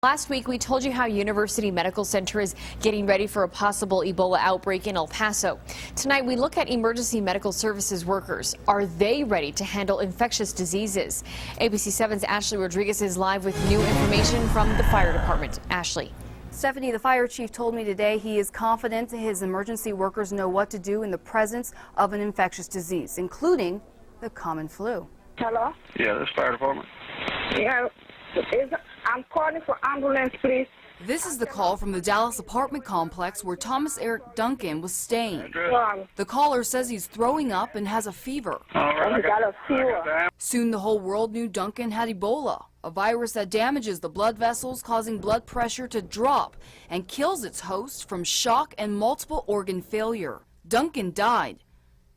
Last week, we told you how University Medical Center is getting ready for a possible Ebola outbreak in El Paso. Tonight, we look at emergency medical services workers. Are they ready to handle infectious diseases? ABC 7's Ashley Rodriguez is live with new information from the fire department. Ashley. Stephanie, the fire chief told me today he is confident his emergency workers know what to do in the presence of an infectious disease, including the common flu. Hello? Yeah, this fire department. Yeah, I'm calling for ambulance, please. This is the call from the Dallas apartment complex where Thomas Eric Duncan was staying. The caller says he's throwing up and has a fever. I got a fever. Soon the whole world knew Duncan had Ebola, a virus that damages the blood vessels, causing blood pressure to drop and kills its host from shock and multiple organ failure. Duncan died.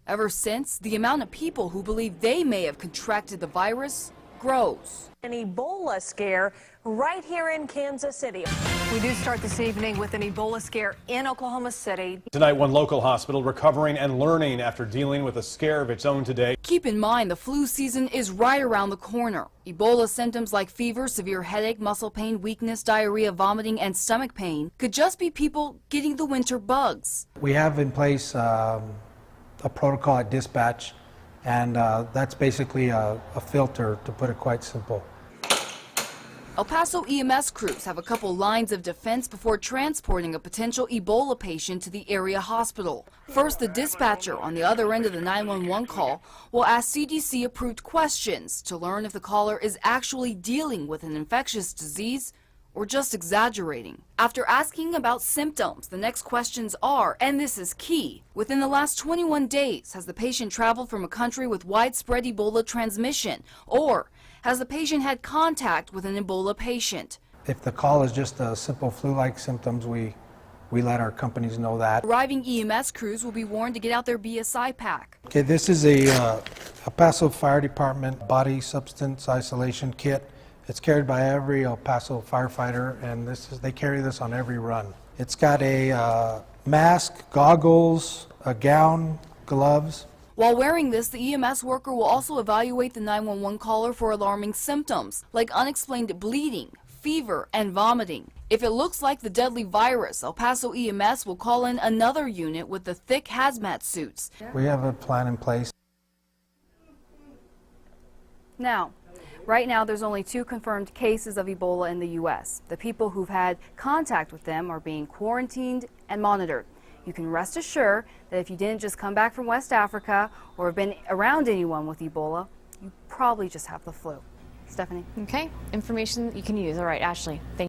Ever since, the amount of people who believe they may have contracted the virus grows. An Ebola scare right here in Kansas City. We do start this evening with an Ebola scare in Oklahoma City. Tonight, one local hospital recovering and learning after dealing with a scare of its own today. Keep in mind, the flu season is right around the corner. Ebola symptoms like fever, severe headache, muscle pain, weakness, diarrhea, vomiting, and stomach pain could just be people getting the winter bugs. We have in place a protocol at dispatch, and that's basically a filter, to put it quite simple. El Paso EMS crews have a couple lines of defense before transporting a potential Ebola patient to the area hospital. First, the dispatcher on the other end of the 911 call will ask CDC-approved questions to learn if the caller is actually dealing with an infectious disease or just exaggerating. After asking about symptoms, the next questions are, and this is key, within the last 21 days, has the patient traveled from a country with widespread Ebola transmission, or has the patient had contact with an Ebola patient? If the call is just a simple flu-like symptoms, we let our companies know that. Arriving EMS crews will be warned to get out their BSI pack. Okay, this is a El Paso Fire Department body substance isolation kit. It's carried by every El Paso firefighter, and they carry this on every run. It's got a mask, goggles, a gown, gloves. While wearing this, the EMS worker will also evaluate the 911 caller for alarming symptoms, like unexplained bleeding, fever, and vomiting. If it looks like the deadly virus, El Paso EMS will call in another unit with the thick hazmat suits. We have a plan in place. Now, right now, there's only 2 confirmed cases of Ebola in the U.S. The people who've had contact with them are being quarantined and monitored. You can rest assured that if you didn't just come back from West Africa or have been around anyone with Ebola, you probably just have the flu. Stephanie? Okay, information you can use. All right, Ashley. Thank you.